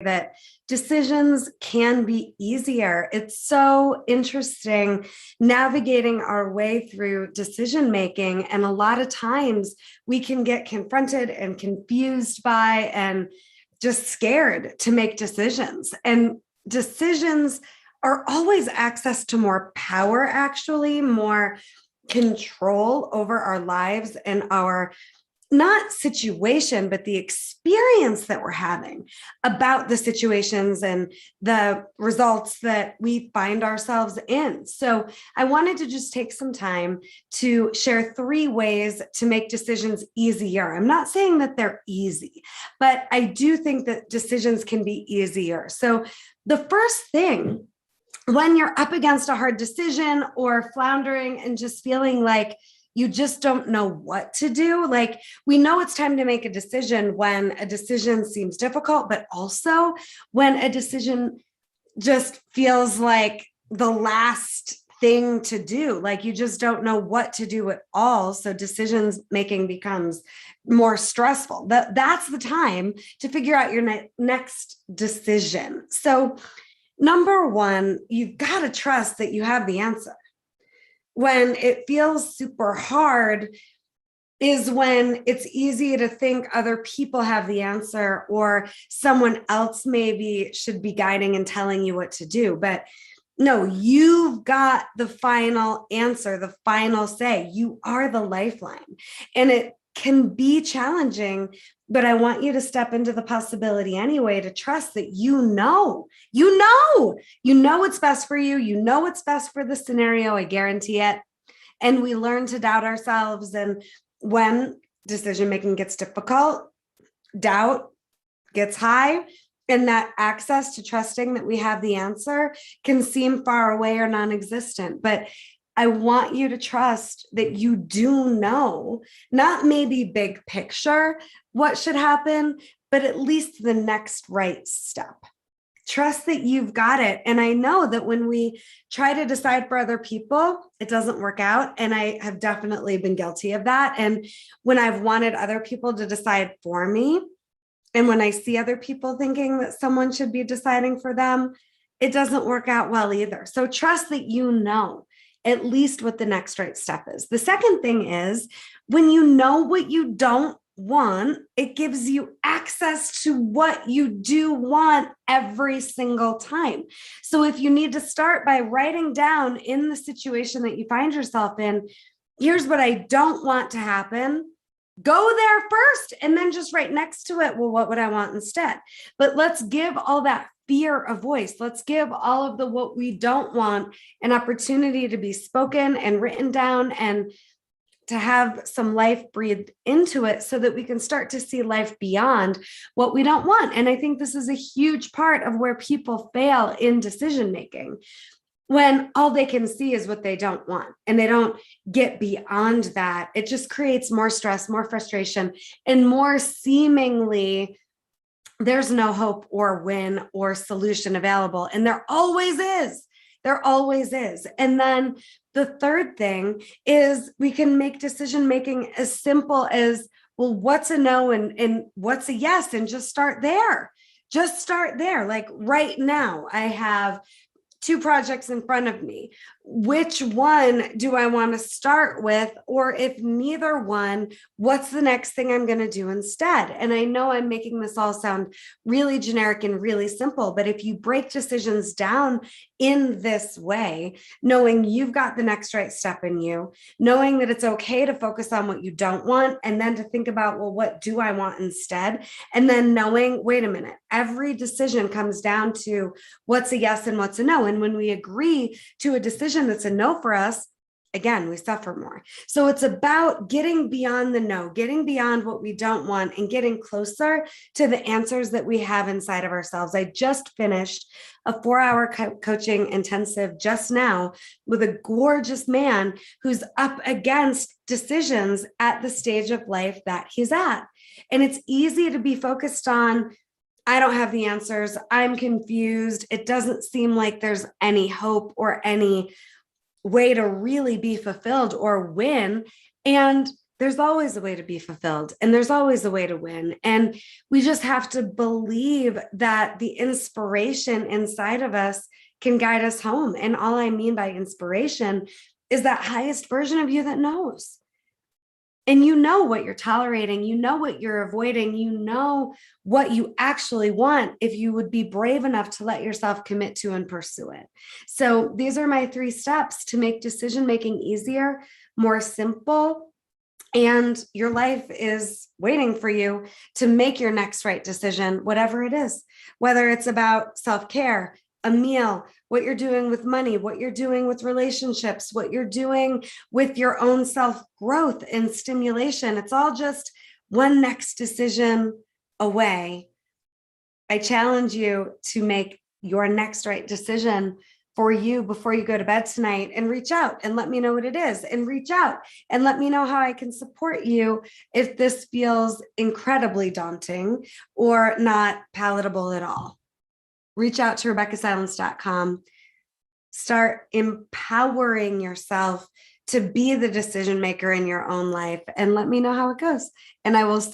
that decisions can be easier. It's so interesting navigating our way through decision making. And a lot of times we can get confronted and confused by and just scared to make decisions. And decisions are always access to more power, actually, more control over our lives and our not situation, but the experience that we're having about the situations and the results that we find ourselves in. So I wanted to just take some time to share 3 ways to make decisions easier. I'm not saying that they're easy, but I do think that decisions can be easier. So the first thing, when you're up against a hard decision or floundering and just feeling like you just don't know what to do. Like, we know it's time to make a decision when a decision seems difficult, but also when a decision just feels like the last thing to do. Like, you just don't know what to do at all. So decisions making becomes more stressful. That's the time to figure out your next decision. So number 1, you've got to trust that you have the answer. When it feels super hard is when it's easy to think other people have the answer or someone else maybe should be guiding and telling you what to do. But no, you've got the final answer, the final say. You are the lifeline. And it can be challenging, but I want you to step into the possibility anyway, to trust that you know what's best for you. You know what's best for the scenario. I guarantee it. And we learn to doubt ourselves. And when decision making gets difficult, doubt gets high, and that access to trusting that we have the answer can seem far away or non-existent. But I want you to trust that you do know, not maybe big picture what should happen, but at least the next right step. Trust that you've got it. And I know that when we try to decide for other people, it doesn't work out. And I have definitely been guilty of that. And when I've wanted other people to decide for me, and when I see other people thinking that someone should be deciding for them, it doesn't work out well either. So trust that you know at least what the next right step is. The second thing is, when you know what you don't want, it gives you access to what you do want every single time. So if you need to start by writing down in the situation that you find yourself in, here's what I don't want to happen. Go there first and then just right next to it, well, what would I want instead? But let's give all that fear a voice. Let's give all of the what we don't want an opportunity to be spoken and written down and to have some life breathed into it so that we can start to see life beyond what we don't want. And I think this is a huge part of where people fail in decision making, when all they can see is what they don't want and they don't get beyond that. It just creates more stress, more frustration, and more seemingly there's no hope or win or solution available. And there always is. There always is. And then the third thing is, we can make decision making as simple as, well, what's a no and what's a yes, and just start there. Just start there. Like right now, I have 2 projects in front of me. Which one do I want to start with? Or if neither one, what's the next thing I'm going to do instead? And I know I'm making this all sound really generic and really simple, but if you break decisions down in this way, knowing you've got the next right step in you, knowing that it's okay to focus on what you don't want, and then to think about, well, what do I want instead? And then knowing, wait a minute, every decision comes down to what's a yes and what's a no. And when we agree to a decision that's a no for us, again, we suffer more. So it's about getting beyond the no, getting beyond what we don't want, and getting closer to the answers that we have inside of ourselves. I just finished a 4-hour coaching intensive just now with a gorgeous man who's up against decisions at the stage of life that he's at. And it's easy to be focused on, I don't have the answers, I'm confused, it doesn't seem like there's any hope or any way to really be fulfilled or win. And There's always a way to be fulfilled, and there's always a way to win. And we just have to believe that the inspiration inside of us can guide us home. And all I mean by inspiration is that highest version of you that knows. And you know what you're tolerating, you know what you're avoiding, you know what you actually want if you would be brave enough to let yourself commit to and pursue it. So these are my 3 steps to make decision making easier, more simple, and your life is waiting for you to make your next right decision, whatever it is, whether it's about self-care, a meal, what you're doing with money, what you're doing with relationships, what you're doing with your own self-growth and stimulation. It's all just one next decision away. I challenge you to make your next right decision for you before you go to bed tonight, and reach out and let me know what it is, and reach out and let me know how I can support you if this feels incredibly daunting or not palatable at all. Reach out to RebeccahSilence.com. Start empowering yourself to be the decision maker in your own life, and let me know how it goes. And I will